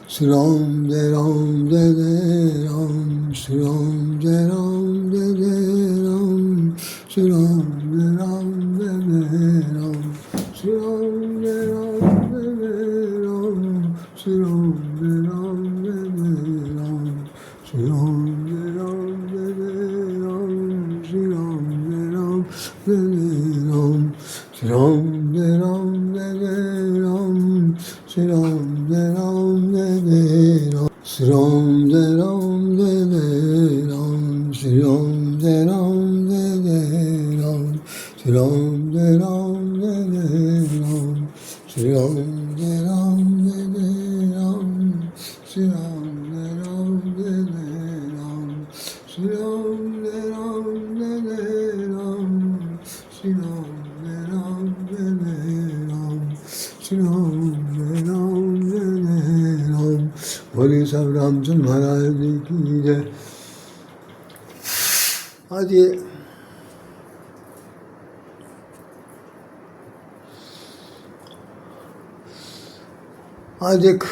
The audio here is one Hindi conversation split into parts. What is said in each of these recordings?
Shri Ram Jai Ram Jai Jai Ram, Shri Ram Jai Ram Jai Jai Ram, Shri Ram Jai Ram Jai Jai Ram, Shri Ram Jai Ram Jai Jai Ram, Shri Ram Jai Ram Jai Jai Ram, Shri Ram Jai Ram Jai Jai Ram, Shri Ram Jai Ram Jai Jai Ram, Shri Ram Jai Ram Jai Jai Ram, Shri Ram Jai Ram Jai Jai Ram, Shri Ram Jai Ram Jai Jai Ram, Shri Ram Jai Ram Jai Jai Ram, Shri Ram Jai Ram Jai Jai Ram, Shri Ram Jai Ram Jai Jai Ram, Shri Ram Jai Ram Jai Jai Ram, Shri Ram Jai Ram Jai Jai Ram, Shri Ram Jai Ram Jai Jai Ram, Shri Ram Jai Ram Jai Jai Ram। बोले सब रामचंद्र महाराज जी की जय। आज एक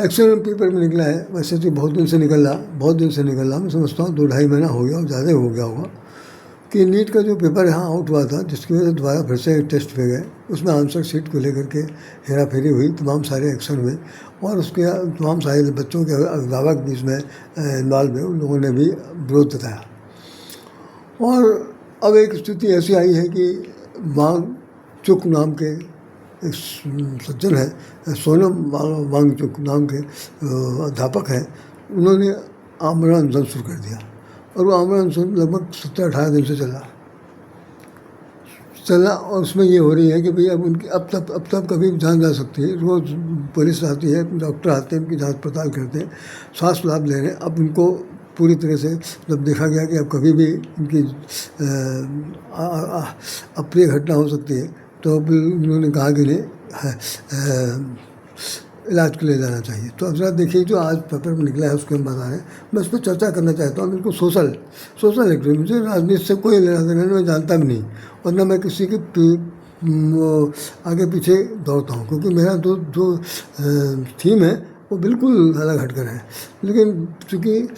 एक्शन पेपर में निकला है। वैसे तो बहुत दिन से निकल रहा, मैं समझता हूँ 2-2.5 महीना हो गया और ज़्यादा हो गया होगा कि नीट का जो पेपर यहाँ आउट हुआ था, जिसकी वजह से दोबारा फिर से टेस्ट पे गए, उसमें आंसर शीट को लेकर के हेरा फेरी हुई, तमाम सारे एक्शन हुए और उसके तमाम सारे बच्चों के अभिभावक भी इसमें इन्वॉल्व हुए, उन लोगों ने भी विरोध बताया। और अब एक स्थिति ऐसी आई है कि वांगचुक नाम के एक सज्जन है, सोनम वांगचुक नाम के अध्यापक हैं, उन्होंने आमरण अनशन शुरू कर दिया और वो आमरण अनशन लगभग 17-18 दिन से चला और उसमें ये हो रही है कि भाई अब उनकी अब तब कभी जान जा सकती है। रोज़ पुलिस आती है, डॉक्टर आते हैं, उनकी जांच पड़ताल करते हैं, श्वास लाभ ले रहे हैं। अब उनको पूरी तरह से जब देखा गया कि अब कभी भी इनकी अप्रिय घटना हो सकती है, तो उन्होंने कहा कि नहीं इलाज के लिए जाना चाहिए। तो अब जरा देखिए जो आज पेपर में निकला है उसके हम बता रहे हैं। मैं उस पर चर्चा करना चाहता हूँ। बिल्कुल सोशल एक्टिविटी, मुझे राजनीति से कोई लेना देना नहीं, मैं जानता भी नहीं और न मैं किसी के आगे पीछे दौड़ता हूँ, क्योंकि मेरा जो थीम है वो बिल्कुल अलग हटकर है। लेकिन चूँकि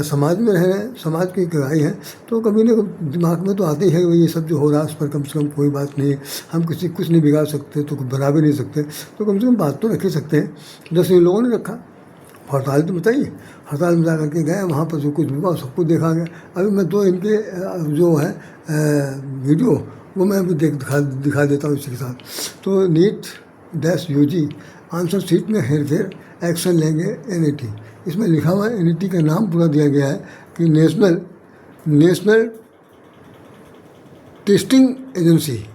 समाज में रह रहे हैं, समाज की कड़ाई है, तो कभी ना दिमाग में तो आती है कि ये सब जो हो रहा है उस पर कम से कम कोई बात नहीं, हम किसी कुछ नहीं बिगाड़ सकते तो कुछ बना भी नहीं सकते, तो कम से कम बात तो रख ही सकते हैं। जैसे इन लोगों ने रखा, हड़ताल तो बताइए, हड़ताल में जा करके गए, वहाँ पर जो कुछ हुआ सब कुछ देखा गया। अभी मैं तो इनके जो है वीडियो वो मैं अभी दिखा देता हूँ इसी के साथ। तो NEET-UG आंसर शीट में हेरफेर, एक्शन लेंगे NIT। इसमें लिखा हुआ है, NIT का नाम पूरा दिया गया है कि नेशनल टेस्टिंग एजेंसी,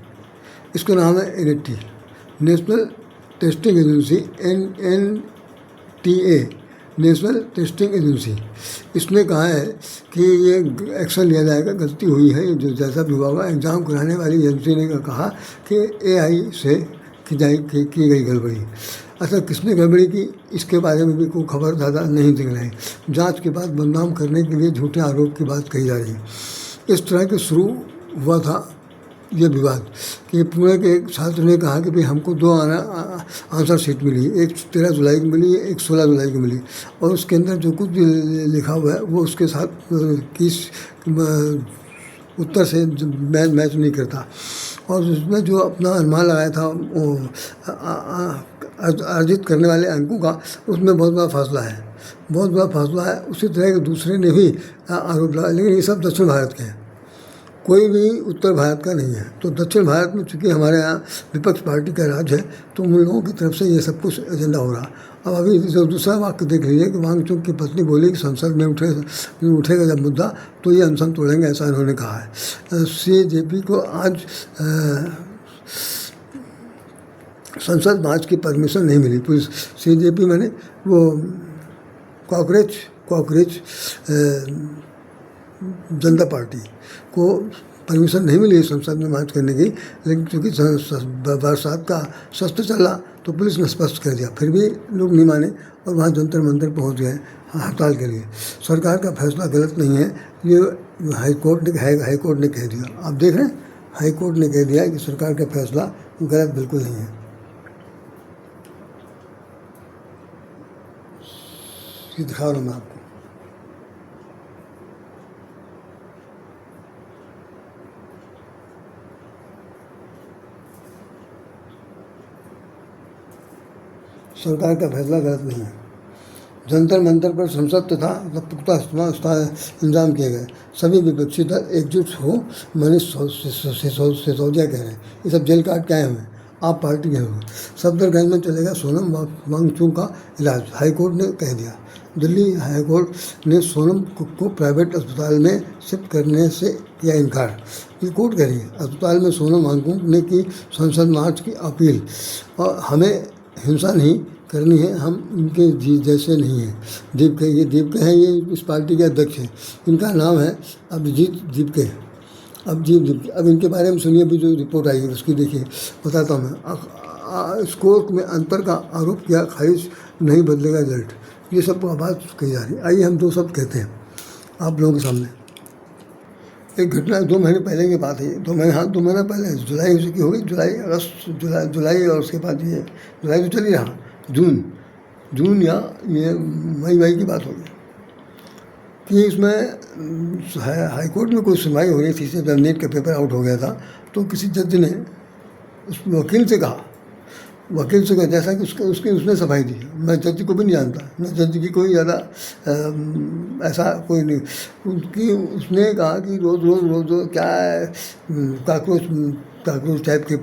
इसका नाम है NIT, national testing agency, NTA, national testing agency. इसने कहा है कि ये एक्शन लिया जाएगा, गलती हुई है, जो जैसा भी हुआ, एग्ज़ाम कराने वाली एजेंसी ने कहा कि AI से की गई गड़बड़ी। अच्छा, किसने गड़बड़ी की इसके बारे में भी कोई खबर ज़्यादा नहीं दिख रही। जांच के बाद बदनाम करने के लिए झूठे आरोप की बात कही जा रही है। इस तरह के शुरू हुआ था ये विवाद कि पुणे के एक छात्र ने कहा कि भाई हमको 2 आंसर शीट मिली, एक 13 जुलाई को मिली, एक 16 जुलाई को मिली, और उसके अंदर जो कुछ भी लिखा हुआ है वो उसके साथ किस उत्तर से मैच नहीं करता। और उसमें जो अपना अनुमान लगाया था वो अर्जित करने वाले अंकों का, उसमें बहुत बड़ा फासला है। उसी तरह के दूसरे ने भी आरोप लगाया, लेकिन ये सब दक्षिण भारत के हैं, कोई भी उत्तर भारत का नहीं है। तो दक्षिण भारत में चूँकि हमारे यहाँ विपक्ष पार्टी का राज है, तो उन लोगों की तरफ से ये सब कुछ एजेंडा हो रहा। अब अभी जो दूसरा वाक्य देख लीजिए कि वांगचुक की पत्नी बोली कि संसद में उठेगा जब मुद्दा तो ये अनशन तोड़ेंगे, ऐसा इन्होंने कहा है। CJP को आज संसद मार्च की परमिशन नहीं मिली। पुलिस CJP मैंने वो कॉकरेज जनता पार्टी को परमिशन नहीं मिली संसद में मार्च करने की, लेकिन क्योंकि बरसात का सत्र चल रहा तो पुलिस ने स्पष्ट कर दिया, फिर भी लोग नहीं माने और वहाँ जंतर मंतर पहुँच गए हड़ताल के लिए। सरकार का फैसला गलत नहीं है, ये हाईकोर्ट ने कह दिया। आप देख रहे हैं, हाईकोर्ट ने कह दिया कि सरकार का फैसला गलत बिल्कुल नहीं है। ये दिखा रहा हूँ मैं आपको। सरकार का फैसला गलत नहीं है। जंतर मंतर पर संसद तथा पुख्ता इंतजाम किए गए, सभी विपक्षी दल एकजुट हो। मनीष सिसोदिया कह रहे हैं ये सब जेल काट के आए हुए हैं, आप पार्टी के हो। सफदरगंज में चलेगा सोनम वांगचुक का इलाज, हाईकोर्ट ने कह दिया। दिल्ली हाईकोर्ट ने सोनम को प्राइवेट अस्पताल में शिफ्ट करने से किया इनकार। ये कोर्ट कह रही है, अस्पताल में सोनम वांगचुक ने की संसद मार्च की अपील, और हमें हिंसा नहीं करनी है, हम इनके जी जैसे नहीं हैं। दीपके हैं, ये इस पार्टी के अध्यक्ष हैं। इनका नाम है अभिजीत दीपके। अब इनके बारे में सुनिए, अभी जो रिपोर्ट आई है उसकी देखिए, बताता हूँ मैं। स्कोर में अंतर का आरोप किया, ख्वाहिश नहीं बदलेगा रिजल्ट, ये सब आवाज़ कही जा रही है। आइए हम दो शब्द कहते हैं आप लोगों के सामने। एक घटना 2 महीने पहले की बात है, 2 महीना पहले, जुलाई की हो गई, जुलाई अगस्त, जुलाई और उसके बाद ये जुलाई तो चल ही रहा, जून या ये मई की बात होगी कि इसमें हाईकोर्ट में कोई सुनवाई हो रही थी। जब नीट का पेपर आउट हो गया था तो किसी जज ने उस वकील से कहा, जैसा कि उसने सफाई दी। मैं जज को भी नहीं जानता, मैं जज की कोई ज़्यादा ऐसा कोई नहीं, उनकी उसने कहा कि रोज़ क्या काकरोच टाइप के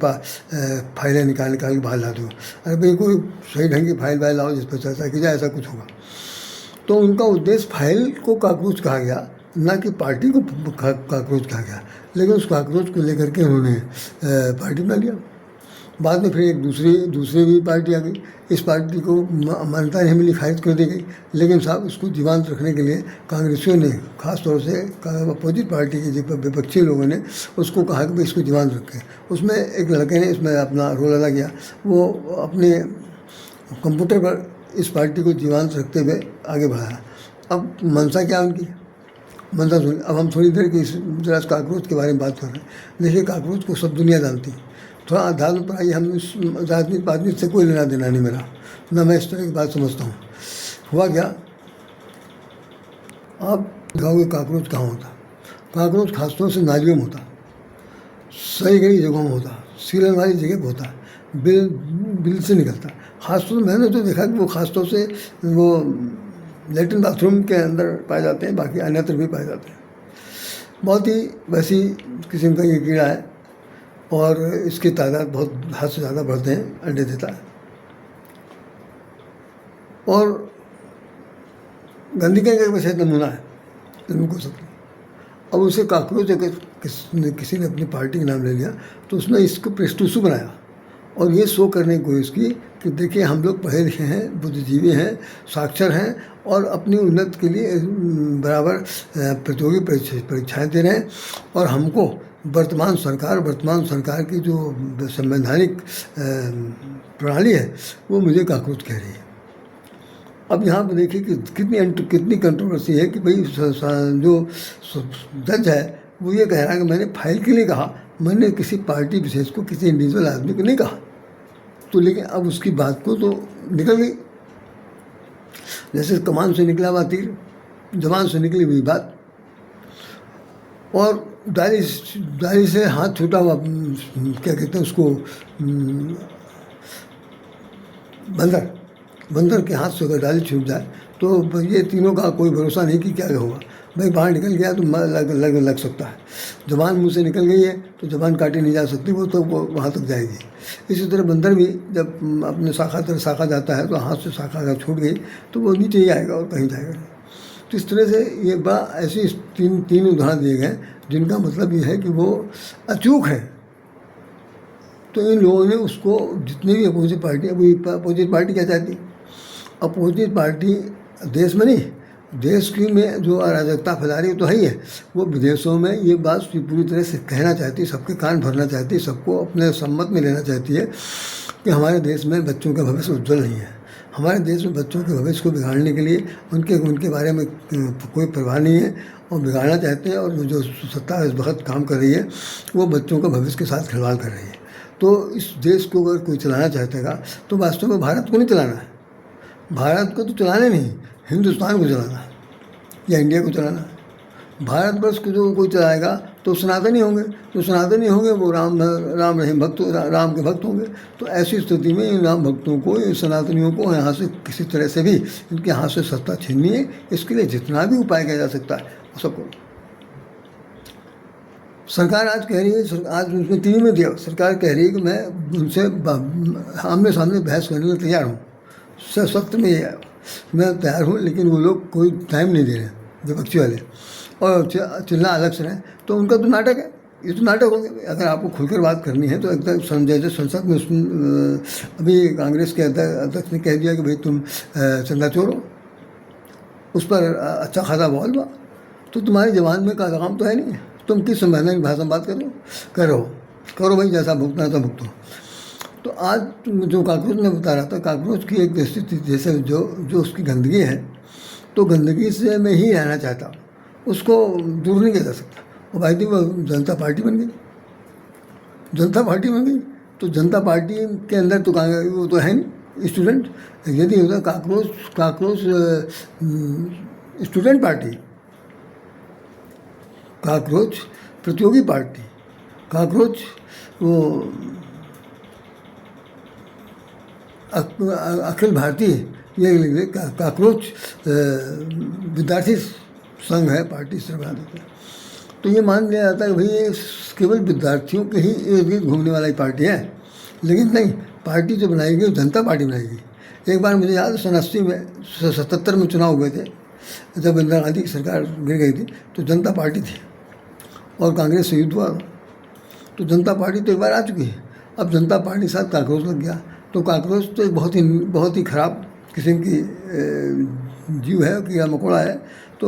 फाइलें निकाल के बाहर ला दो। अरे भाई कोई सही ढंग की फाइल लाओ जिस पर चर्चा की जाए, ऐसा कुछ होगा। तो उनका उद्देश्य फाइल को काकरोच कहा गया, ना कि पार्टी को काकरोच कहा गया। लेकिन उस काकरोच को लेकर के उन्होंने पार्टी बना लिया। बाद में फिर एक दूसरी भी पार्टी आ गई, इस पार्टी को मान्यता नहीं मिली, खारिज कर दी गई। लेकिन साहब इसको जीवंत रखने के लिए कांग्रेसियों ने, खास तौर से अपोजिट पार्टी के विपक्षी लोगों ने उसको कहा कि भाई इसको जीवंत रखें। उसमें एक लड़के ने इसमें अपना रोल अदा किया, वो अपने कंप्यूटर पर इस पार्टी को जीवंत रखते हुए आगे बढ़ाया। अब मंशा क्या उनकी, मंशा सुनिए। अब हम थोड़ी देर की जरा काकरोच के बारे में बात कर रहे हैं। देखिए काकरोच को सब दुनिया जानती है। थोड़ा आधार पर आइए, हम इस राजनीति से कोई लेना देना नहीं मेरा, ना मैं इस तरह की बात समझता हूँ। हुआ क्या, आप दिखाओगे काकरोच कहाँ होता? काकरोच खासतौर से नालियों में होता, सही गई जगहों में होता, सीलन वाली जगह पर होता, बिल से निकलता। खासतौर से मैंने तो देखा कि वो खासतौर से वो लेटरिन बाथरूम के अंदर पाए जाते हैं, बाकी अन्यत्र भी पाए जाते हैं। बहुत ही वैसी किस्म का ये कीड़ा है और इसकी तादाद बहुत हद से ज़्यादा बढ़ते हैं, अंडे देता है। और गंदगी का वैसे नमूना है, इनको सकती। अब उसे काकरोच अगर किसी ने अपनी पार्टी का नाम ले लिया तो उसने इसको प्रेस्टूसू बनाया और ये शो करने की कोशिश की कि देखिए हम लोग पढ़े लिखे हैं, बुद्धिजीवी हैं, साक्षर हैं और अपनी उन्नति के लिए बराबर प्रतियोगी परीक्षाएँ दे रहे हैं। और हमको वर्तमान सरकार की जो संवैधानिक प्रणाली है वो मुझे काकरोच कह रही है। अब यहाँ पर देखिए कि कितनी कंट्रोवर्सी है कि भाई जो जज है वो ये कह रहा है कि मैंने फाइल के लिए कहा, मैंने किसी पार्टी विशेष को, किसी इंडिविजुअल आदमी को नहीं कहा। तो लेकिन अब उसकी बात को तो निकल गई, जैसे कमान से निकला हुआ तीर, जबान से निकली हुई बात। और डाली से हाथ छूटा हुआ, क्या कहते हैं उसको, बंदर के हाथ से अगर डाली छूट जाए तो ये तीनों का कोई भरोसा नहीं कि क्या होगा। भाई बाहर निकल गया तो लग सकता है, जबान मुंह से निकल गई है तो जबान काटी नहीं जा सकती, वो तो वहाँ तक जाएगी। इसी तरह बंदर भी जब अपने शाखा जाता है तो हाथ से शाखा अगर छूट गई तो वो नीचे ही आएगा और कहीं जाएगा नहीं। तो इस तरह से ये ऐसी तीन उदाहरण दिए गए जिनका मतलब ये है कि वो अचूक है। तो इन लोगों ने उसको, जितने भी अपोजिट पार्टी क्या चाहती, अपोजिट पार्टी देश में नहीं, देश की में जो अराजकता फैला रही तो है ही है, वो विदेशों में ये बात पूरी तरह से कहना चाहती है, सबके कान भरना चाहती है, सबको अपने सम्मत में लेना चाहती है कि हमारे देश में बच्चों का भविष्य उज्जवल नहीं है। हमारे देश में बच्चों के भविष्य को बिगाड़ने के लिए उनके बारे में कोई परवाह नहीं है और बिगाड़ना चाहते हैं। और जो सत्ता इस वक्त काम कर रही है वो बच्चों का भविष्य के साथ खिलवाड़ कर रही है। तो इस देश को अगर कोई चलाना चाहता है तो वास्तव में भारत को नहीं चलाना है, भारत को तो चलाने नहीं, हिंदुस्तान को चलाना है या इंडिया को चलाना है। भारतवर्ष को जो कोई चलाएगा तो सनातनी होंगे, तो सनातनी होंगे वो राम रहीम भक्त, राम के भक्त होंगे। तो ऐसी स्थिति में इन राम भक्तों को, इन सनातनियों को यहाँ से किसी तरह से भी इनके हाथ से सत्ता छीननी है। इसके लिए जितना भी उपाय किया जा सकता है वो सब करो। सरकार आज कह रही है, आज उसमें टीवी में दिया, सरकार कह रही है कि मैं उनसे आमने सामने बहस करने के लिए तैयार हूँ। सख्त में ये मैं तैयार हूँ, लेकिन वो लोग कोई टाइम नहीं दे रहे विपक्षी वाले, और चिल्ला अलग से रहे। तो उनका तो नाटक है, ये तो नाटक हो गया। अगर आपको खुलकर बात करनी है तो एकदम जैसे संसद में अभी कांग्रेस के अध्यक्ष ने कह दिया कि भाई तुम चंदा चोर हो, उस पर अच्छा खासा बवाल हुआ। तो तुम्हारी जबान में का लगाम तो है नहीं, तुम किस संवैधानिक भाषा में बात करो भाई, जैसा भुगतना था भुगतो। तो आज जो काकरोच ने बता रहा था, काकरोच की एक स्थिति जैसे जो उसकी गंदगी है, तो गंदगी से मैं ही रहना चाहता हूँ, उसको दूर नहीं किया जा सकता। और भाई थी वो जनता पार्टी बन गई, तो जनता पार्टी के अंदर तो वो तो है नहीं स्टूडेंट। यदि होता काकरोच स्टूडेंट पार्टी, काकरोच प्रतियोगी पार्टी, काकरोच वो अखिल भारतीय ये काकरोच विद्यार्थी संघ है, पार्टी से बना देते हैं। तो ये मान लिया जाता है कि भाई ये केवल विद्यार्थियों के ही इर्द गिर्द घूमने वाली पार्टी है। लेकिन नहीं, पार्टी जो बनाई गई जनता पार्टी बनाई गई। एक बार मुझे याद है 87 में 77 में चुनाव हुए थे, जब इंदिरा गांधी की सरकार गिर गई थी, तो जनता पार्टी थी और कांग्रेस से युद्ध हुआ। तो जनता पार्टी तो एक बार आ चुकी है, अब जनता पार्टी के साथ काकरोच लग गया। तो काकरोच तो बहुत ही ख़राब किस्म की जीव है, कीड़ा मकोड़ा है। तो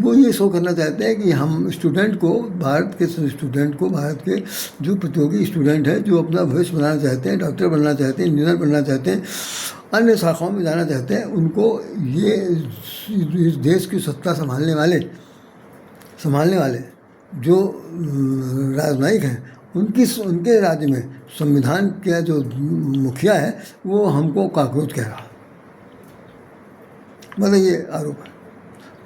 वो ये शो करना चाहते हैं कि हम स्टूडेंट को, भारत के जो प्रतियोगी स्टूडेंट हैं, जो अपना भविष्य बनाना चाहते हैं, डॉक्टर बनना चाहते हैं, इंजीनियर बनना चाहते हैं, अन्य शाखाओं में जाना चाहते हैं, उनको ये इस देश की सत्ता संभालने वाले जो राजनयिक हैं, उनके राज्य में संविधान का जो मुखिया है वो हमको काकरोच कह रहा। मतलब ये आरोप है।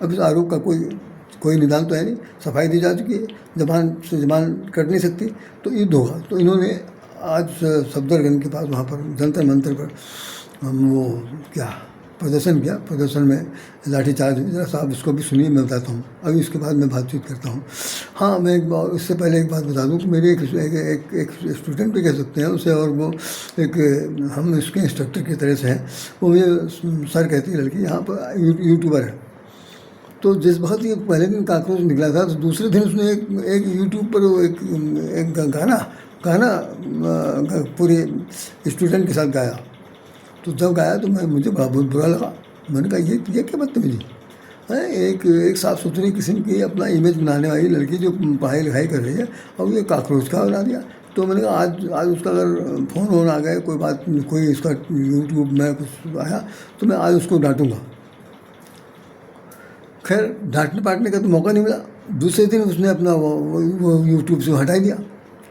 अब इस आरोप का कोई निदान तो है नहीं, सफाई दी जा चुकी है, जबान से जबान कट नहीं सकती, तो युद्ध होगा। तो इन्होंने आज सफदरगंज के पास वहाँ पर जंतर मंतर पर वो क्या प्रदर्शन किया, प्रदर्शन में लाठीचार्ज हुई। जरा साहब इसको भी सुनिए, मैं बताता हूँ, अभी इसके बाद मैं बातचीत करता हूँ। हाँ, मैं इससे पहले एक बात बता दूँ कि मेरे एक स्टूडेंट भी कह सकते हैं उसे, और वो हम इसके इंस्ट्रक्टर की तरह से हैं। वो मुझे सर कहती है, लड़की यहाँ पर यूट्यूबर है। तो जिस वक्त ये पहले दिन काकरोच निकला था, तो दूसरे दिन उसने एक यूट्यूब पर एक गाना पूरे स्टूडेंट के साथ गाया। तो जब गाया तो मुझे बहुत बुरा लगा। मैंने कहा ये क्या बदतमीजी है, एक साफ़ सुथरी किस्म की अपना इमेज बनाने वाली लड़की जो पढ़ाई लिखाई कर रही है, और ये काकरोच का बना दिया। तो मैंने कहा आज उसका अगर फ़ोन आ गया, कोई इसका यूट्यूब में कुछ आया, तो मैं आज उसको डांटूंगा। खैर, डांटने पाटने का तो मौका नहीं मिला। दूसरे दिन उसने अपना वो यूट्यूब से हटा दिया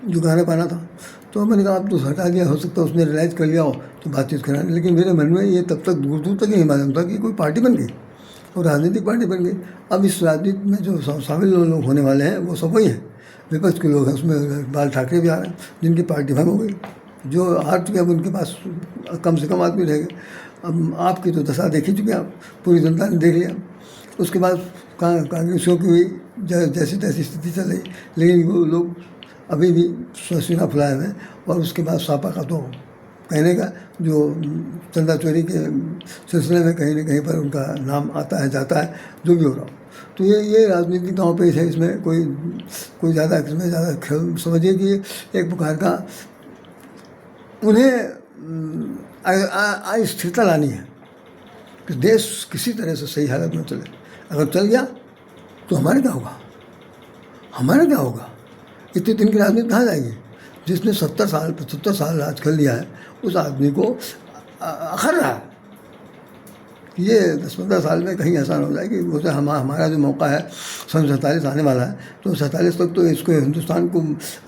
जो गाना पाना था। तो मैंने कहा आप तो हटा दिया, हो सकता है उसने रियलाइज़ कर लिया हो तो बातचीत कराने। लेकिन मेरे मन में ये तब तक दूर तक नहीं मालूम था कि कोई पार्टी बन गई और राजनीतिक पार्टी बन गई। अब इस राजनीति में जो शामिल लोग होने वाले हैं वो सब वही हैं, विपक्ष के लोग हैं। उसमें बाल ठाकरे भी आ रहे हैं, जिनकी पार्टी भंग हो गई, जो हार चुके, अब उनके पास कम से कम आदमी रह गए। अब आपकी तो दशा देख ही चुके आप, पूरी जनता ने देख लिया। उसके बाद कांग्रेसियों की भी जैसी तैसी स्थिति चल रही, लेकिन वो लोग अभी भी सीना फुलाए हुए हैं। और उसके बाद सापा का तो कहने का, जो चंदा चोरी के सिलसिले में कहीं न कहीं पर उनका नाम आता है जाता है, जो भी हो रहा हो। तो ये राजनीति दांव पेच है, इसमें कोई ज़्यादा समझिए कि एक प्रकार का उन्हें स्थिरता लानी है कि देश किसी तरह से सही हालत में चले। अगर चल गया तो हमारे क्या होगा? इतने दिन की राजनीति कहाँ जाएगी? जिसने 70 साल 75 साल राज कर लिया है, उस आदमी को अखर रहा है। ये 10-15 साल में कहीं ऐसा ना हो जाए कि उसे हमारा जो मौका है, सन 47 आने वाला है, तो 47 तक तो इसको हिंदुस्तान को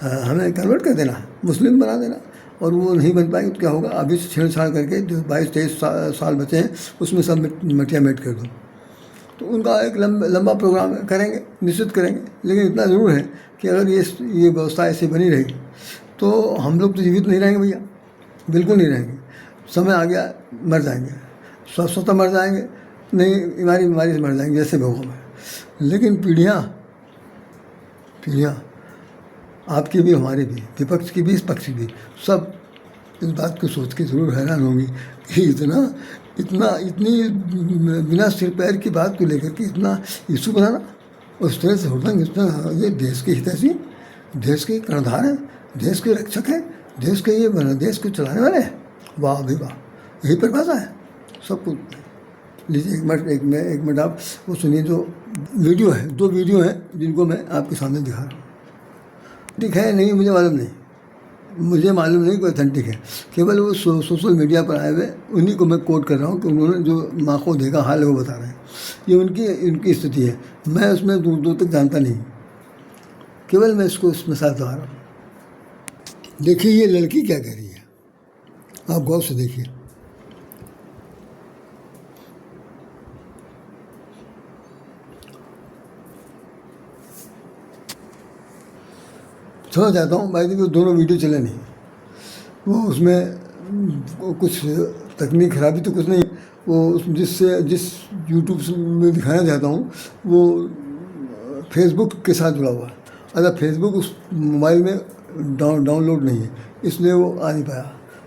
हमें कन्वर्ट कर देना है, मुस्लिम बना देना। और वो नहीं बन पाएंगे तो क्या होगा? अभी से छेड़छाड़ करके जो 22-23 साल बचे हैं, उसमें सब मटिया मेट कर दो। तो उनका एक लंबा प्रोग्राम करेंगे, निश्चित करेंगे। लेकिन इतना ज़रूर है कि अगर ये व्यवस्था ऐसी बनी रहेगी तो हम लोग तो जीवित नहीं रहेंगे भैया, बिल्कुल नहीं रहेंगे। समय आ गया मर जाएंगे, स्वतः मर जाएंगे, नहीं बीमारी से मर जाएंगे जैसे भोगों में। लेकिन पीढ़ियाँ आपकी भी हमारी भी, विपक्ष की भी इस पक्ष की भी, सब इस बात को सोच के ज़रूर हैरान होंगी कि इतनी बिना सिर पैर की बात को लेकर के इतना इशू बनाना, उस तरह से हुड़दंग, इतना ये देश के हितैषी, देश के कर्णधार हैं, देश के रक्षक हैं, देश के ये देश को चलाने वाले हैं। वाह भाई वाह, यही परिभाषा है सब कुछ। लीजिए एक मिनट आप वो सुनिए, जो वीडियो है, 2 वीडियो हैं जिनको मैं आपके सामने दिखा रहा हूँ। ठीक है नहीं, मुझे मालूम नहीं कोई अथेंटिक है, केवल वो सोशल मीडिया पर आए हुए उन्हीं को मैं कोट कर रहा हूँ कि उन्होंने जो माँ को देखा हाल है वो बता रहे हैं। ये उनकी स्थिति है, मैं उसमें दूर तक जानता नहीं, केवल मैं इसको इसमें साथ ला रहा हूँ। देखिए ये लड़की क्या कह रही है, आप गौर से देखिए। समझ जाता हूँ भाई, वो दोनों वीडियो चले नहीं, वो उसमें कुछ तकनीक खराबी तो कुछ नहीं, वो जिस यूट्यूब में दिखाना चाहता हूँ वो फेसबुक के साथ जुड़ा हुआ है। अगर फेसबुक उस मोबाइल में डाउनलोड नहीं है, इसलिए वो आ नहीं पाया,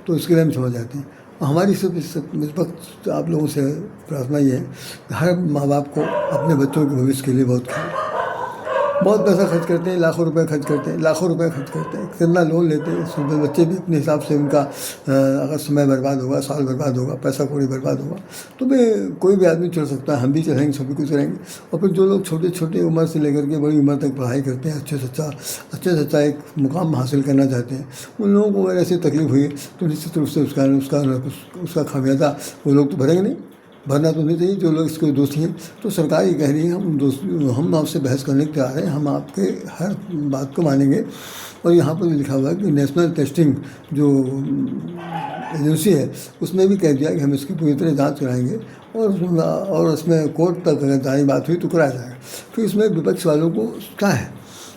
तो इसके लिए हम समझ जाते हैं। हमारी सब इस वक्त आप लोगों से प्रार्थना ये है कि हर माँ बाप को अपने बच्चों के भविष्य के लिए बहुत पैसा खर्च करते हैं, लाखों रुपए खर्च करते हैं, कितना लोन लेते हैं। उसमें बच्चे भी अपने हिसाब से, उनका अगर समय बर्बाद होगा, साल बर्बाद होगा, पैसा कौड़ी बर्बाद होगा, तो कोई भी आदमी चल सकता है, हम भी चलेंगे, सभी कुछ करेंगे। और फिर जो लोग छोटे उम्र से लेकर के बड़ी उम्र तक पढ़ाई करते हैं, अच्छे से अच्छा एक मुकाम हासिल करना चाहते हैं, उन लोगों को अगर ऐसी तकलीफ हुई तो निश्चित रूप से उसका खामियाजा वो लोग तो भरेंगे नहीं, भरना तो नहीं चाहिए जो लोग इसके दोषी हैं। तो सरकार ये कह रही है हम आपसे बहस करने के तैयार हैं, हम आपके हर बात को मानेंगे। और यहाँ पर भी लिखा हुआ है कि नेशनल टेस्टिंग जो एजेंसी है उसने भी कह दिया कि हम इसकी पूरी तरह जांच कराएंगे और इसमें कोर्ट तक अगर जानी बात हुई तो कराया जाएगा। फिर इसमें विपक्ष वालों को क्या है,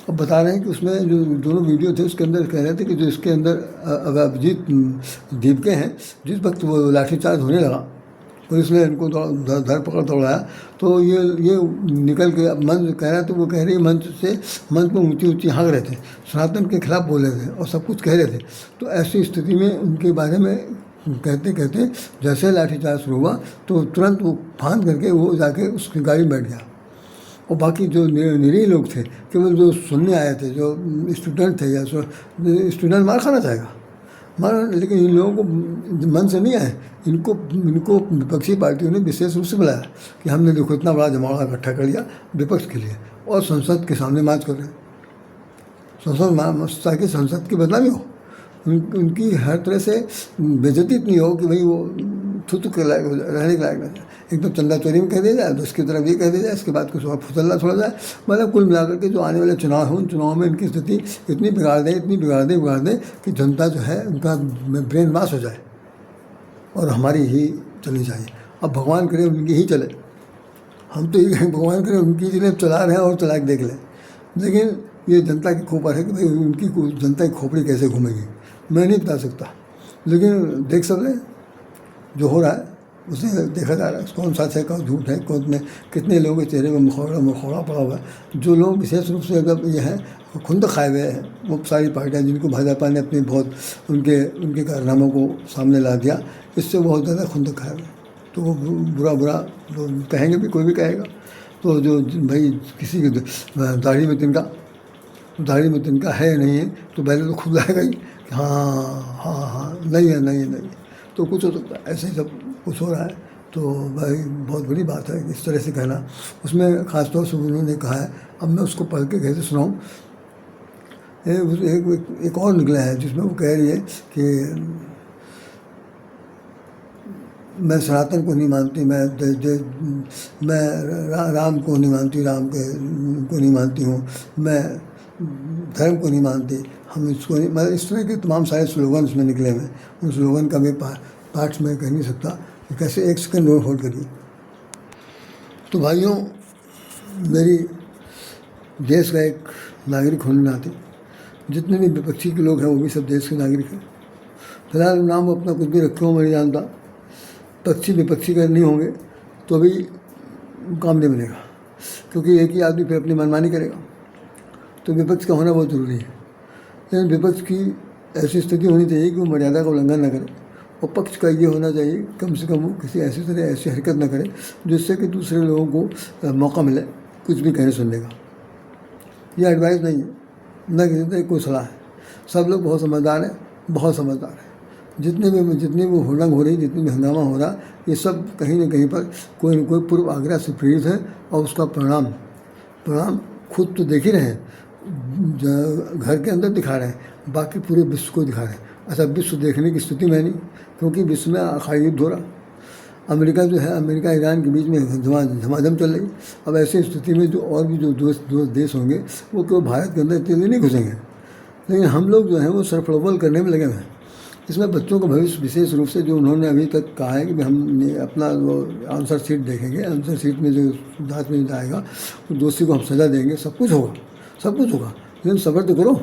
अब बता रहे हैं कि उसमें जो दोनों वीडियो थे उसके अंदर कह रहे थे कि जो इसके अंदर अभिजीत दीपके हैं, जिस वक्त वो लाठीचार्ज होने लगा पुलिस ने इनको धरपकड़ दौड़ाया, तो ये निकल के मंच कह रहा है, तो वो कह रही मंच में ऊंची हाँक रहे थे, सनातन के खिलाफ बोल रहे थे और सब कुछ कह रहे थे। तो ऐसी स्थिति में उनके बारे में कहते जैसे लाठीचार्ज शुरू हुआ तो तुरंत वो फांद करके वो जाके उसकी गाड़ी में बैठ गया। और बाकी जो निरीह लोग थे, केवल जो सुनने आए थे, जो स्टूडेंट थे, या स्टूडेंट मार खाना चाहेगा लेकिन इन लोगों को मन से नहीं आए, इनको विपक्षी पार्टियों ने विशेष रूप से बुलाया कि हमने देखो इतना बड़ा जमावड़ा इकट्ठा कर लिया विपक्ष के लिए, और संसद के सामने मार्च कर रहे हैं, ताकि संसद की बदनामी हो, उनकी हर तरह से बेइज्जती इतनी हो कि भाई वो थुथु के लायक रहने के लायक नहीं। एकदम चंदा चोरी में कह दिया जाए, तो इसकी तरफ ये कह दिया जाए, इसके बाद कुछ और फुसलना छोड़ा जाए। मतलब कुल मिलाकर के जो आने वाले चुनाव हों, उन चुनाव में इनकी स्थिति इतनी बिगाड़ दें कि जनता जो है उनका ब्रेन वॉश हो जाए और हमारी ही चलनी चाहिए। अब भगवान करे उनकी ही चले, हम तो ये भगवान करे उनकी चले, चला रहे हैं और चला के देख लें। लेकिन ये जनता की खोपड़ है कि भाई उनकी जनता की खोपड़ी कैसे घूमेगी, मैं नहीं बता सकता। लेकिन देख सब रहे जो हो रहा है उसे देखा जा रहा है, कौन सच है कौन झूठ है, कौन में कितने लोगों के चेहरे में मुखौड़ा पड़ा हुआ है। जो लोग विशेष रूप से अगर ये है खुंद खाए हुए हैं, वो सारी पार्टियाँ जिनको भाजपा ने अपने बहुत उनके कारनामों को सामने ला दिया, इससे बहुत ज़्यादा खुंद खाए हुए, तो वो बुरा तो कहेंगे भी, कोई भी कहेगा। तो जो भाई किसी की दाढ़ी में तिनका है नहीं है, तो पहले तो खुद आएगा ही कि हाँ नहीं है, तो कुछ हो सकता है, ऐसे ही सब कुछ हो रहा है। तो भाई बहुत बड़ी बात है इस तरह से कहना। उसमें ख़ासतौर से उन्होंने कहा है, अब मैं उसको पढ़ के कैसे सुनाऊँ। एक और निकला है जिसमें वो कह रही है कि मैं सनातन को नहीं मानती, मैं राम को नहीं मानती, राम को नहीं मानती हूँ, मैं धर्म को नहीं मानती, हम इसको नहीं, मतलब इस तरह के तमाम सारे स्लोगन उसमें निकले हुए। उन स्लोगन का भी पाठ मैं कह नहीं सकता, कैसे एक सेकंड और होल्ड करिए। तो भाइयों, मेरी देश का एक नागरिक होने नाते जितने भी विपक्षी के लोग हैं वो भी सब देश के नागरिक हैं। फिलहाल नाम अपना कुछ भी रखे हो मैं नहीं जानता, पक्षी विपक्षी का नहीं होंगे तो भी काम नहीं बनेगा, क्योंकि एक ही आदमी फिर अपनी मनमानी करेगा। तो विपक्ष का होना बहुत ज़रूरी है, लेकिन विपक्ष की ऐसी स्थिति होनी चाहिए कि वो मर्यादा का उल्लंघन न करे, और पक्ष का ये होना चाहिए कम से कम वो किसी ऐसी तरह ऐसी हरकत न करे जिससे कि दूसरे लोगों को मौका मिले कुछ भी कहने सुनने का। ये एडवाइस नहीं है, न किसी तरह कोई सलाह है। सब लोग बहुत समझदार हैं, बहुत समझदार हैं। जितनी भी हुड़दंग हो रही, जितनी भी हंगामा हो रहा, ये सब कहीं न कहीं पर कोई न कोई पूर्व आग्रह से प्रेरित है, और उसका परिणाम खुद तो देख ही रहे हैं, घर के अंदर दिखा रहे हैं, बाकी पूरे विश्व को दिखा रहे हैं। अच्छा, विश्व देखने की स्थिति में नहीं, क्योंकि विश्व में अखाड़ी युद्ध हो रहा। अमेरिका जो है, अमेरिका ईरान के बीच में झमाझम चल रही। अब ऐसी स्थिति में जो और भी जो दोस्त देश होंगे वो केवल भारत के अंदर इतने नहीं घुसेंगे, लेकिन हम लोग जो हैं वो सरफरोबल करने में लगे हुए हैं। इसमें बच्चों का भविष्य विशेष रूप से जो उन्होंने अभी तक कहा है कि हम अपना वो आंसर शीट देखेंगे, आंसर शीट में जो जाँच में जाएगा तो दोषी को हम सज़ा देंगे, सब कुछ होगा, लेकिन सब्र तो करो।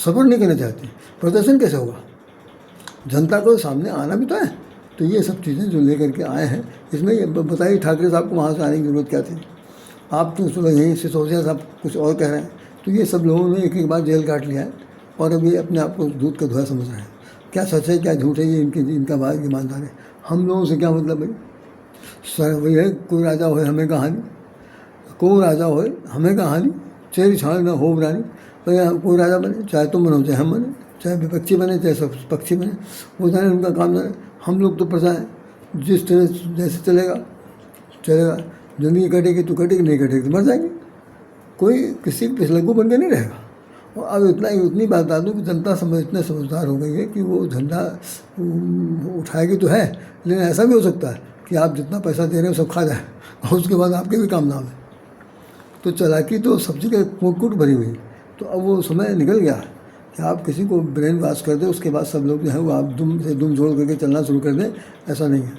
सब्र नहीं करना चाहते, प्रदर्शन कैसे होगा? जनता को सामने आना भी तो है। तो ये सब चीज़ें जो लेकर के आए हैं, इसमें ये बताइए ठाकरे साहब को वहाँ से आने की ज़रूरत क्या थी? आप तो चलो यहीं से सिसोदिया साहब कुछ और कह रहे हैं। तो ये सब लोगों ने एक बार जेल काट लिया है और अभी अपने आप को दूध का धोया समझ रहे हैं। क्या सच है क्या झूठ है ये इनका बात ईमानदार है। हम लोगों से क्या मतलब भाई? सर वही है, कोई राजा होए हमें कहानी, कोई राजा होए हमें कहानी, चेरी छाड़ न हो रानी। कोई राजा बने, चाहे तुम बनो चाहे हम बने, चाहे विपक्षी बने चाहे सब पक्षी बने, वो जाने उनका काम जाने। हम लोग तो प्रजा हैं, जिस तरह जैसे चलेगा। ज़िंदगी कटेगी तो कटेगी, नहीं कटेगी तो मर जाएंगे। कोई किसी पिछलग्गू बन के नहीं रहेगा। और अब उतनी बात बता दूँ कि जनता इतने समझदार हो गई है कि वो झंडा उठाएगी तो है, लेकिन ऐसा भी हो सकता है कि आप जितना पैसा दे रहे हो सब खा जाए और उसके बाद आपके भी काम ना हो। तो चालाकी तो सब्जी का कूट भरी हुई। तो अब वो समय निकल गया कि आप किसी को ब्रेन वॉश कर दें, उसके बाद सब लोग जो है वो आप दुम से दुम जोड़ करके चलना शुरू कर दें। ऐसा नहीं है,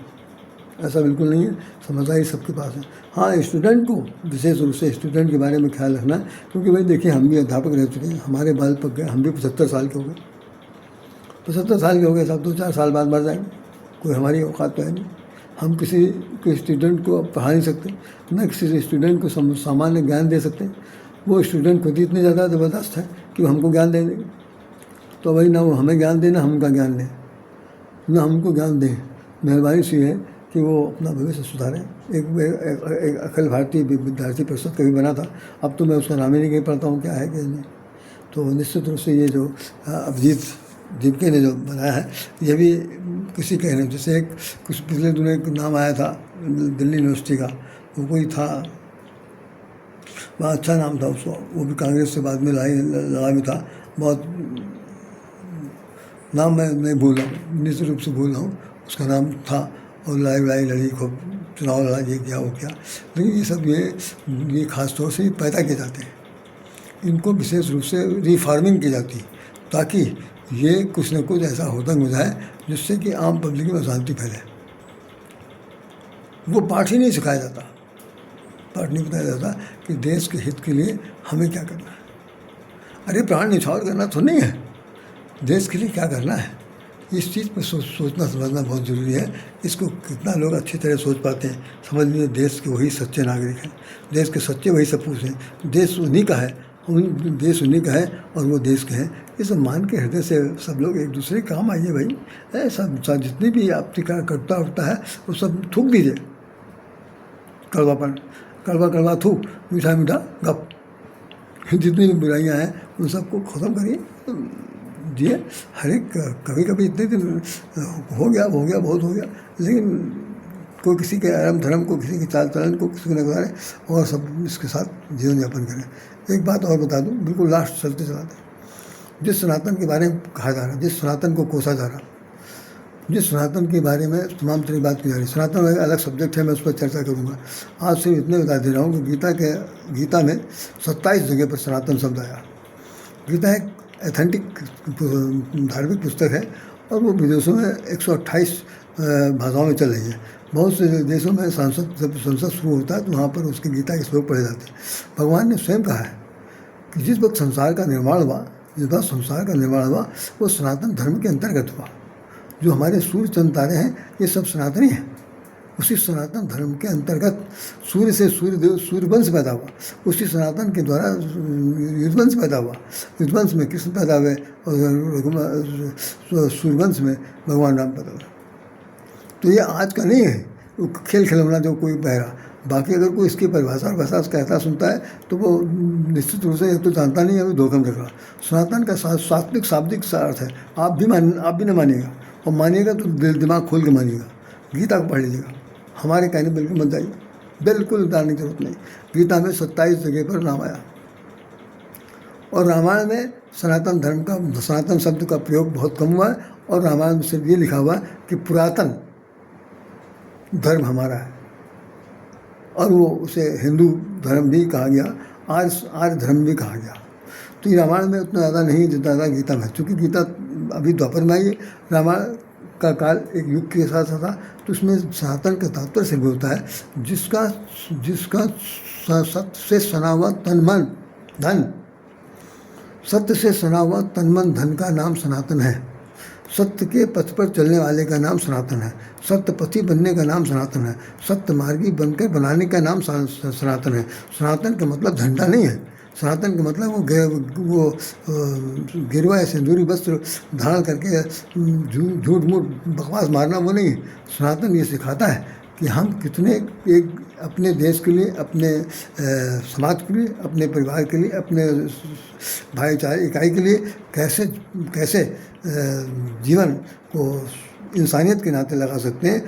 ऐसा बिल्कुल नहीं है। समझदारी सबके पास है। हाँ, स्टूडेंट को विशेष रूप से स्टूडेंट के बारे में ख्याल रखना है, क्योंकि भाई देखिए हम भी अध्यापक रह चुके हैं, हमारे बाल पक गए, हम भी 75 साल के हो गए। 75 साल के हो गए, सब 2-4 साल बाद मर जाएंगे। कोई हमारी औकात तो है नहीं, हम किसी के स्टूडेंट को पढ़ा नहीं सकते, न किसी स्टूडेंट को सामान्य ज्ञान दे सकते। वो स्टूडेंट खुद ही इतने ज़्यादा ज़बरदस्त है कि वो हमको ज्ञान दे देंगे। तो भाई ना वो हमें ज्ञान दें, ना हम उनका ज्ञान लें, ना हमको ज्ञान दें। मेहरबानी सी है कि वो अपना भविष्य सुधारें। एक अखिल भारतीय विद्यार्थी परिषद कभी बना था, अब तो मैं उसका नाम ही नहीं पढ़ता हूँ क्या है क्या नहीं। तो निश्चित रूप से ये जो अभिजीत दीपके ने जो बनाया है, ये भी किसी कहने, जैसे एक कुछ पिछले दिनों एक नाम आया था दिल्ली यूनिवर्सिटी का, वो कोई था, बड़ा अच्छा नाम था उसको, वो भी कांग्रेस से बाद में लड़ा भी था। बहुत नाम मैं नहीं भूल रहा हूँ, निश्चित रूप से भूल रहा हूँ, उसका नाम था। और लड़ाई लड़ी, खूब चुनाव लड़ा, ये किया वो किया। लेकिन ये सब ये खास तौर से पैदा किए जाते हैं, इनको विशेष रूप से रिफॉर्मिंग की जाती है, ताकि ये कुछ न कुछ ऐसा हुड़दंग हो जाए जिससे कि आम पब्लिक में अशांति फैले। वो पाठ ही नहीं सिखाया जाता, पाठ नहीं बताया जाता कि देश के हित के लिए हमें क्या करना है। अरे प्राण न्यौछावर करना तो नहीं है, देश के लिए क्या करना है, इस चीज़ पर सोचना समझना बहुत ज़रूरी है। इसको कितना लोग अच्छी तरह सोच पाते हैं, समझ लीजिए देश के वही सच्चे नागरिक हैं, देश के सच्चे वही सपूत हैं। देश उन्हीं का है, देश उन्हीं का है और वो देश के हैं। ये सब मान के हृदय से सब लोग एक दूसरे के काम आइए भाई। ऐसा जितनी भी आपकी करता उठता है वो सब थूक दीजिए, कड़वापन, कड़वा थूक, मीठा गप। जितनी भी बुराइयाँ हैं उन सबको ख़त्म करिए, दिए। हर एक कभी इतने दिन हो गया बहुत हो गया, लेकिन कोई किसी के आराम धर्म को, किसी के चाल चलन को किसी को न गुजारे और सब इसके साथ जीवन यापन करें। एक बात और बता दूं, बिल्कुल लास्ट चलते जिस सनातन के बारे में कहा जा रहा है, जिस सनातन को कोसा जा रहा, जिस सनातन के बारे में तमाम तरह की बात की जा रही है, सनातन एक अलग सब्जेक्ट है, मैं उस पर चर्चा करूँगा। आज सिर्फ इतने बता दे रहा हूँ कि गीता में 27 जगह पर सनातन शब्द आया। गीता एक एथेंटिक धार्मिक पुस्तक है और वो विदेशों में 128 भाषाओं में चल रही है। बहुत से देशों में संसद जब संसद शुरू होता है तो वहाँ पर उसकी गीता के श्लोक पढ़े जाते हैं। भगवान ने स्वयं कहा है कि जिस वक्त संसार का निर्माण हुआ, जिस वक्त संसार का निर्माण हुआ वो सनातन धर्म के अंतर्गत हुआ। जो हमारे सूर्य चंद्र तारे हैं ये सब सनातनी हैं। उसी सनातन धर्म के अंतर्गत सूर्य से सूर्यवंश पैदा हुआ, उसी सनातन के द्वारा युद्धवंश पैदा हुआ। युद्धवंश में कृष्ण पैदा हुए और सूर्यवंश में भगवान राम पैदा हुए। तो ये आज का नहीं है वो खेल खिलौना जो कोई बह रहा। बाकी अगर कोई इसकी परिभाषा और भाषा कहता सुनता है तो वो निश्चित रूप से एक तो जानता नहीं है, अभी धोखा में रख रहा। सनातन का सात्विक शाब्दिक सा अर्थ है। आप भी न मानिएगा, और मानिएगा तो दिमाग खोल के मानिएगा। गीता को पढ़ लीजिएगा, हमारे कहने बिल्कुल मत जाइए, बिल्कुल डालने की जरूरत नहीं। गीता में 27 जगह पर नाम आया, और रामायण में सनातन धर्म का, सनातन शब्द का प्रयोग बहुत कम हुआ है। और रामायण में सिर्फ ये लिखा हुआ है कि पुरातन धर्म हमारा है, और वो उसे हिंदू धर्म भी कहा गया, आर्य धर्म भी कहा गया। तो ये रामायण में उतना ज़्यादा नहीं जितना ज़्यादा गीता में, क्योंकि गीता अभी द्वापर में आई है। रामायण का काल एक युग के साथ था, तो उसमें सनातन का तात्पर्य सिर्फ होता है जिसका सत्य से सना हुआ तन मन धन, सत्य से सना हुआ तन मन धन का नाम सनातन है। सत्य के पथ पर चलने वाले का नाम सनातन है। सत्य पथी बनने का नाम सनातन है। सत्य मार्गी बनकर बनाने का नाम सनातन है। सनातन का मतलब झंडा नहीं है। सनातन का मतलब वो गिरवा सिंदूरी वस्त्र धारण करके झूठ मूठ बकवास मारना वो नहीं है। सनातन ये सिखाता है कि हम कितने एक अपने देश के लिए, अपने समाज के लिए, अपने परिवार के लिए, अपने भाईचारे इकाई के लिए कैसे कैसे जीवन को इंसानियत के नाते लगा सकते हैं,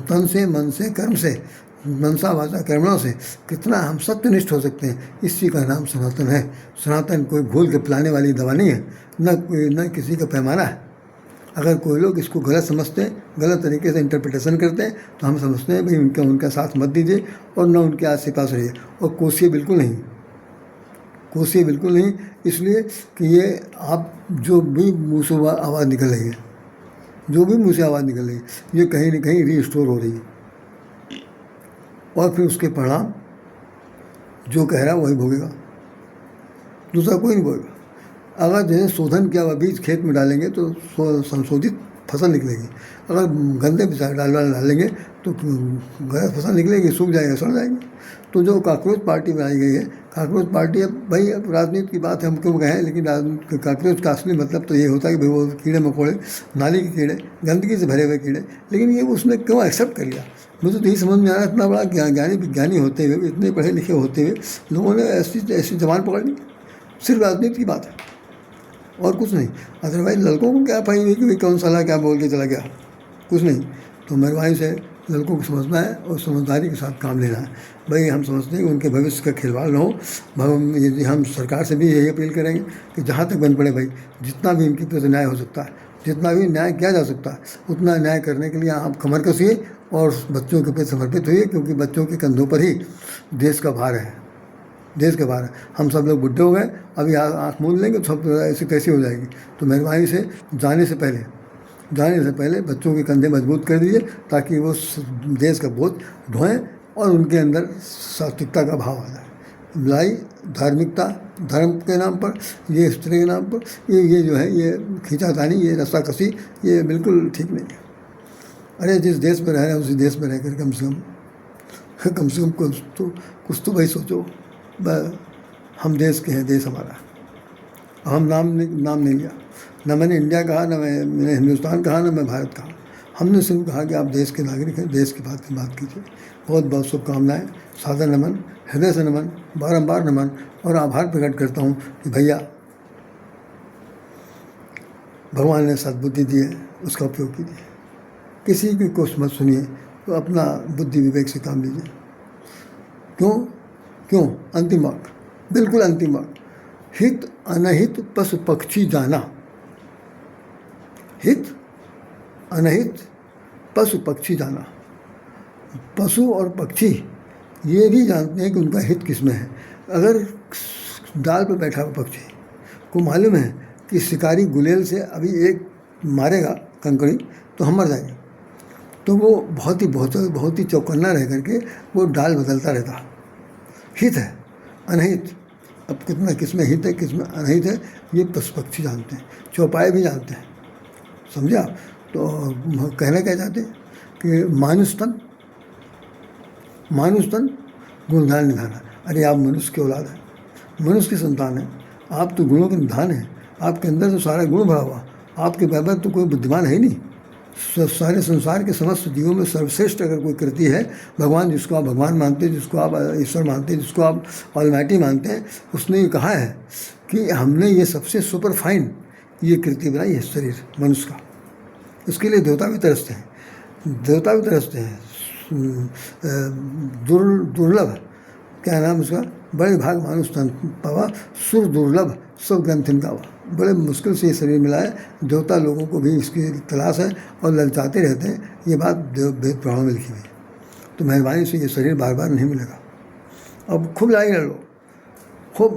तन से, मन से, कर्म से, मनसा वाचा कर्मों से कितना हम सत्यनिष्ठ हो सकते हैं, इसी का नाम सनातन है। सनातन कोई घोल के पिलाने वाली दवा नहीं है, न किसी का पैमाना है। अगर कोई लोग इसको गलत समझते हैं, गलत तरीके से इंटरप्रिटेशन करते हैं, तो हम समझते हैं भाई उनका साथ मत दीजिए और न उनके आस पास रहिए, और कोशिए बिल्कुल नहीं, कोशिए बिल्कुल नहीं। इसलिए कि ये आप जो भी मुँह से आवाज़ निकल रही है, जो भी मुँह से आवाज़ निकल रही है, ये कहीं न कहीं रीस्टोर हो रही है, और फिर उसके परिणाम जो कह रहा है वही भोगेगा, दूसरा कोई नहीं भोगेगा। अगर जैसे शोधन किया हुआ बीज खेत में डालेंगे तो संशोधित फसल निकलेगी। अगर गंदे बीज डालेंगे तो गलत फसल निकलेगी, सूख जाएगा, सड़ जाएगी। तो जो काकरोच पार्टी बनाई गई है, काकरोच पार्टी, अब भाई अब राजनीति की बात है, हम क्यों कहें, लेकिन काकरोच का असली मतलब तो ये होता है कि भाई वो कीड़े मकोड़े, नाली के कीड़े, गंदगी से भरे हुए कीड़े। लेकिन ये उसने क्यों एक्सेप्ट कर लिया, मुझे तो यही समझ में आ रहा है। इतना बड़ा ज्ञानी विज्ञानी होते हुए, इतने पढ़े लिखे होते हुए लोगों ने ऐसी जबान पकड़ ली। सिर्फ राजनीति की बात है और कुछ नहीं। अदरवाइज लड़कों को क्या पाई हुई कि भाई कौन साला क्या बोल के चला गया, कुछ नहीं। तो मेहरबानी से लड़कों को समझना है और समझदारी के साथ काम लेना है। भाई हम समझते हैं कि उनके भविष्य का खिलवाड़ न हो। हम सरकार से भी यही अपील करेंगे कि जहाँ तक बन पड़े भाई, जितना भी इनकी प्रति न्याय हो सकता है, जितना भी न्याय किया जा सकता है, उतना न्याय करने के लिए आप कमर कसिए और बच्चों के प्रति समर्पित हुई, क्योंकि बच्चों के कंधों पर ही देश का भार है, देश के भार है। हम सब लोग बुढ़े हो गए, अभी आँख मूंद लेंगे तो सब ऐसी कैसी हो जाएगी। तो मेहरबानी से जाने से पहले बच्चों के कंधे मजबूत कर दीजिए, ताकि वो देश का बोझ ढोएं और उनके अंदर सात्विकता का भाव आ जाए। लड़ाई, धार्मिकता, धर्म के नाम पर, ये इस तरह के नाम पर ये जो है, ये खींचातानी, ये रस्साकसी, ये बिल्कुल ठीक नहीं है। अरे जिस देश में रह रहे हैं उसी देश में रहकर कम से कम कुछ तो भाई सोचो। हम देश के हैं, देश हमारा। हम नाम नहीं लिया, न मैंने इंडिया कहा, न मैंने हिंदुस्तान कहा, न मैं भारत कहा। हमने सिर्फ कहा कि आप देश के नागरिक हैं, देश की बात कीजिए। बहुत बहुत शुभकामनाएँ, सादर नमन, हृदय से नमन, बारंबार नमन, और आभार प्रकट करता हूँ कि भैया भगवान ने सद्बुद्धि दी है, उसका उपयोग कीजिए। किसी की कुछ मत सुनिए, तो अपना बुद्धि विवेक से काम लीजिए। क्यों अंतिम वाक्य, बिल्कुल अंतिम वाक्य, हित अनहित पशु पक्षी जाना। हित अनहित पशु पक्षी जाना। पशु और पक्षी ये भी जानते हैं कि उनका हित किसमें है। अगर डाल पर बैठा हुआ पक्षी को मालूम है कि शिकारी गुलेल से अभी एक मारेगा कंकड़ी तो हम मर जाएंगे, तो वो बहुत ही चौकन्ना रह करके वो डाल बदलता रहता। हित है अनहित, अब कितना किस में हित है किस में अनहित है ये पशु पक्षी जानते हैं, चौपाए भी जानते हैं, समझे आप। तो कहना क्या चाहते हैं कि मानुष तन गुणधान निधाना। अरे आप मनुष्य की औलाद है, मनुष्य की संतान है, आप तो गुणों के निधान हैं, आपके अंदर तो सारा गुण भरा हुआ, आपके बराबर तो कोई बुद्धिमान है ही नहीं। सारे संसार के समस्त जीवों में सर्वश्रेष्ठ अगर कोई कृति है, भगवान जिसको आप भगवान मानते हैं, जिसको आप ईश्वर मानते हैं, जिसको आप ऑलमाइटी मानते हैं, उसने ये कहा है कि हमने ये सबसे सुपर फाइन ये कृति बनाई है शरीर मनुष्य का। उसके लिए देवता भी तरसते हैं, दुर्लभ, क्या नाम उसका, बड़े भाग मानुष तन पावा, सुर दुर्लभ सब ग्रंथिन का। बड़े मुश्किल से ये शरीर मिला है, देवता लोगों को भी इसकी तलाश है और ललचाते रहते हैं। ये बात वेद पुराणों में लिखी हुई है। तो मेहरबानी से ये शरीर बार बार नहीं मिलेगा। अब खूब लड़ाई लड़ लो, खूब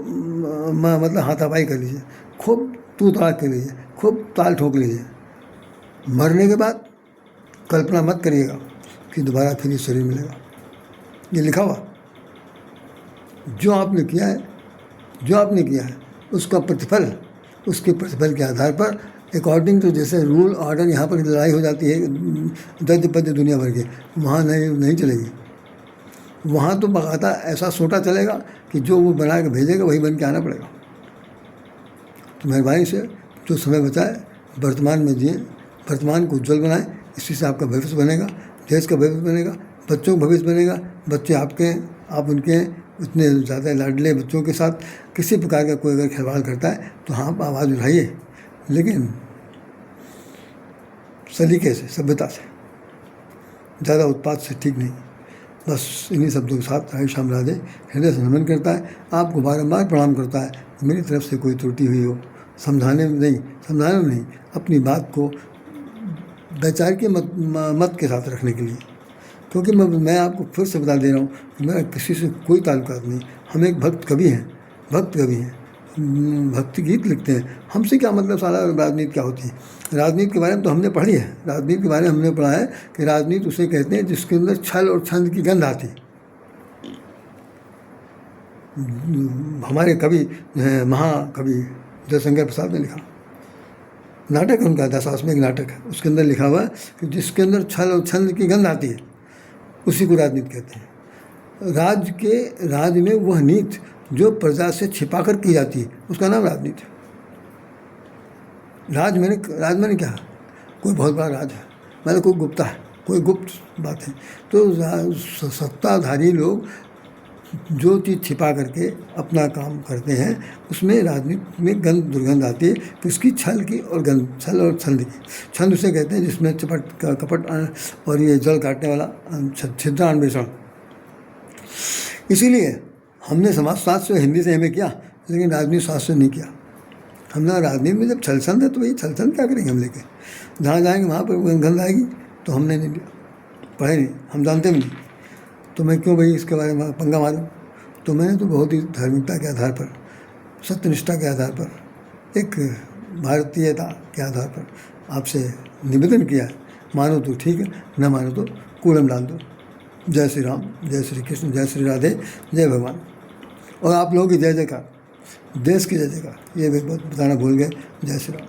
मतलब हाथापाई कर लीजिए, खूब तू तड़ाक कर लीजिए, खूब ताल ठोक लीजिए, मरने के बाद कल्पना मत करिएगा कि दोबारा फिर ये शरीर मिलेगा। ये लिखा हुआ, जो आपने किया है उसका प्रतिफल, उसके प्रतिफल के आधार पर अकॉर्डिंग टू जैसे रूल ऑर्डर यहाँ पर लड़ाई हो जाती है दर्द पद्य दुनिया भर के, वहाँ नहीं चलेगी। वहाँ तो बाकायदा ऐसा सोटा चलेगा कि जो वो बना के भेजेगा वही बन के आना पड़ेगा। तो मेहरबानी से जो समय बचाए वर्तमान में जिए, वर्तमान को उज्ज्वल बनाएं, इसी से आपका भविष्य बनेगा, देश का भविष्य बनेगा, बच्चों का भविष्य बनेगा। बच्चे आपके हैं, आप उनके हैं। इतने ज़्यादा लाडले बच्चों के साथ किसी प्रकार का कोई अगर खिलवाड़ करता है तो हाँ आप आवाज़ उठाइए, लेकिन सलीके से, सभ्यता से, ज़्यादा उत्पात से ठीक नहीं। बस इन्हीं शब्दों के साथ राधे श्याम राधे हृदय से नमन करता है, आपको बारंबार प्रणाम करता है। मेरी तरफ से कोई त्रुटि हुई हो समझाने में नहीं, अपनी बात को वैचारिक मत के साथ रखने के लिए, क्योंकि मैं आपको फिर से बता दे रहा हूँ कि मेरा किसी से कोई ताल्लुकात नहीं। हम एक भक्त कवि हैं, भक्ति गीत लिखते हैं। हमसे क्या मतलब, सारा राजनीति क्या होती है। राजनीति के बारे में तो हमने पढ़ी है, राजनीति के बारे में हमने पढ़ा है कि राजनीति उसे कहते हैं जिसके अंदर छल और छंद की गंध आती। हमारे कवि महाकवि जयशंकर प्रसाद ने लिखा, नाटक है उनका, दशाश्वमेध नाटक है, उसके अंदर लिखा हुआ है कि जिसके अंदर छल और छंद की गंध आती है उसी को राजनीति कहते हैं। राज्य में वह नीति जो प्रजा से छिपा कर की जाती है उसका नाम राजनीति है। राज मैंने क्या, कोई बहुत बड़ा राज है, मैंने कोई गुप्ता है, कोई गुप्त बात है। तो सत्ताधारी लोग जो चीज़ छिपा करके अपना काम करते हैं उसमें राजनीति में गंध दुर्गंध आती है। तो इसकी छल की और गंध, छल और छंद की, छंद उसे कहते हैं जिसमें कपट और ये जल काटने वाला छिद्रान्वेषण। इसीलिए हमने समाजशास्त्र हिंदी से एमए किया, लेकिन राजनीति शास्त्र नहीं किया। हमने राजनीति में जब छल छंद है तो वही छल छंद क्या करेंगे हम लेके, जहाँ जाएंगे वहाँ पर गंध आएगी। तो हमने नहीं लिया, पढ़े नहीं, हम जानते भी नहीं, तो मैं क्यों भाई इसके बारे में पंगा मारूं। तो मैंने तो बहुत ही धार्मिकता के आधार पर, सत्यनिष्ठा के आधार पर, एक भारतीयता के आधार पर आपसे निवेदन किया है। मानो तो ठीक है, न मानो तो कूड़म डाल दो। जय श्री राम, जय श्री कृष्ण, जय श्री राधे, जय भगवान। और आप लोगों की जय जयकार, देश की जय जयकार, ये भी बहुत बताना भूल गए। जय श्री राम।